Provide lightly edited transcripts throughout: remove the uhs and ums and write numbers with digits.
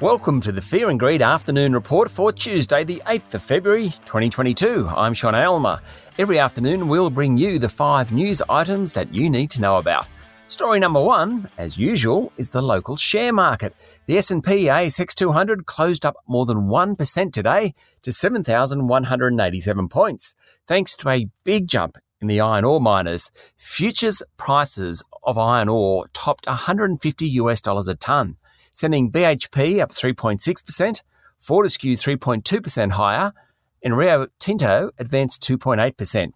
Welcome to the Fear and Greed Afternoon Report for Tuesday, the 8th of February, 2022. I'm Sean Aylmer. Every afternoon, we'll bring you the 5 news items that you need to know about. Story number 1, as usual, is the local share market. The S&P ASX 200 closed up more than 1% today to 7,187 points, thanks to a big jump in the iron ore miners. Futures prices of iron ore topped $150 a tonne, sending BHP up 3.6%, Fortescue 3.2% higher, and Rio Tinto advanced 2.8%. It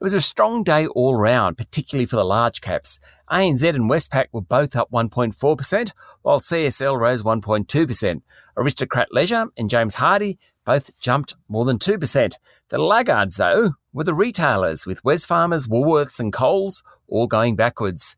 was a strong day all round, particularly for the large caps. ANZ and Westpac were both up 1.4%, while CSL rose 1.2%. Aristocrat Leisure and James Hardie both jumped more than 2%. The laggards, though, were the retailers, with Wesfarmers, Woolworths and Coles all going backwards.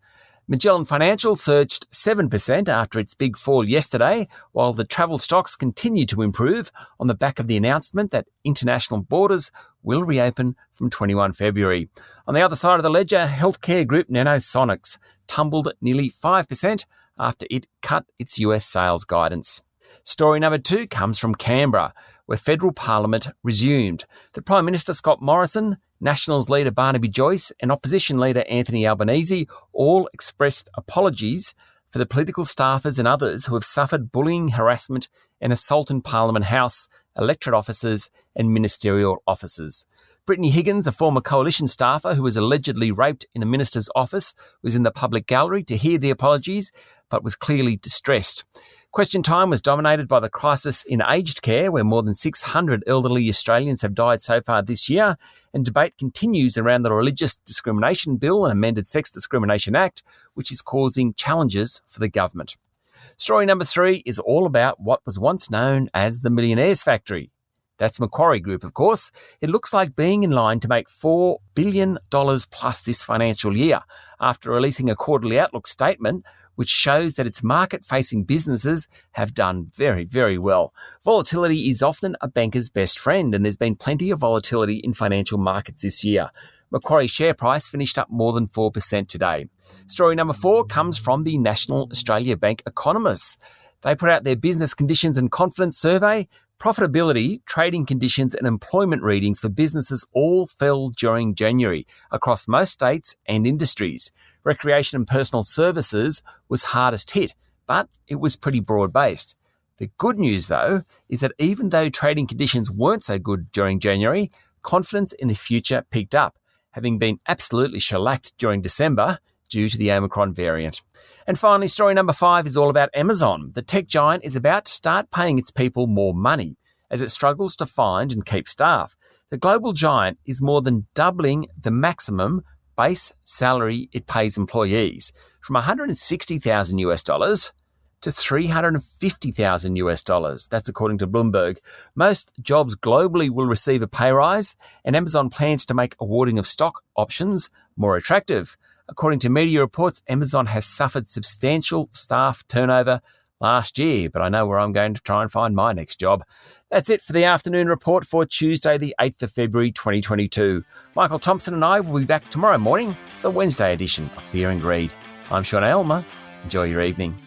Magellan Financial surged 7% after its big fall yesterday, while the travel stocks continue to improve on the back of the announcement that international borders will reopen from 21 February. On the other side of the ledger, healthcare group Nanosonics tumbled nearly 5% after it cut its US sales guidance. Story number 2 comes from Canberra, where federal parliament resumed. The Prime Minister Scott Morrison, Nationals leader Barnaby Joyce and opposition leader Anthony Albanese all expressed apologies for the political staffers and others who have suffered bullying, harassment and assault in Parliament House, electorate offices and ministerial offices. Brittany Higgins, a former coalition staffer who was allegedly raped in a minister's office, was in the public gallery to hear the apologies but was clearly distressed. Question time was dominated by the crisis in aged care, where more than 600 elderly Australians have died so far this year, and debate continues around the Religious Discrimination Bill and amended Sex Discrimination Act, which is causing challenges for the government. Story number 3 is all about what was once known as the Millionaires Factory. That's Macquarie Group, of course. It looks like being in line to make $4 billion plus this financial year, after releasing a quarterly outlook statement which shows that its market-facing businesses have done very, very well. Volatility is often a banker's best friend, and there's been plenty of volatility in financial markets this year. Macquarie's share price finished up more than 4% today. Story number 4 comes from the National Australia Bank economists. They put out their Business Conditions and Confidence Survey. Profitability, trading conditions and employment readings for businesses all fell during January across most states and industries. Recreation and personal services was hardest hit, but it was pretty broad-based. The good news, though, is that even though trading conditions weren't so good during January, confidence in the future picked up, having been absolutely shellacked during December due to the Omicron variant. And finally, story number 5 is all about Amazon. The tech giant is about to start paying its people more money as it struggles to find and keep staff. The global giant is more than doubling the maximum base salary it pays employees, from $160,000 to $350,000. That's according to Bloomberg. Most jobs globally will receive a pay rise, and Amazon plans to make awarding of stock options more attractive. According to media reports, Amazon has suffered substantial staff turnover last year, but I know where I'm going to try and find my next job. That's it for the afternoon report for Tuesday, the 8th of February, 2022. Michael Thompson and I will be back tomorrow morning for the Wednesday edition of Fear and Greed. I'm Sean Aylmer. Enjoy your evening.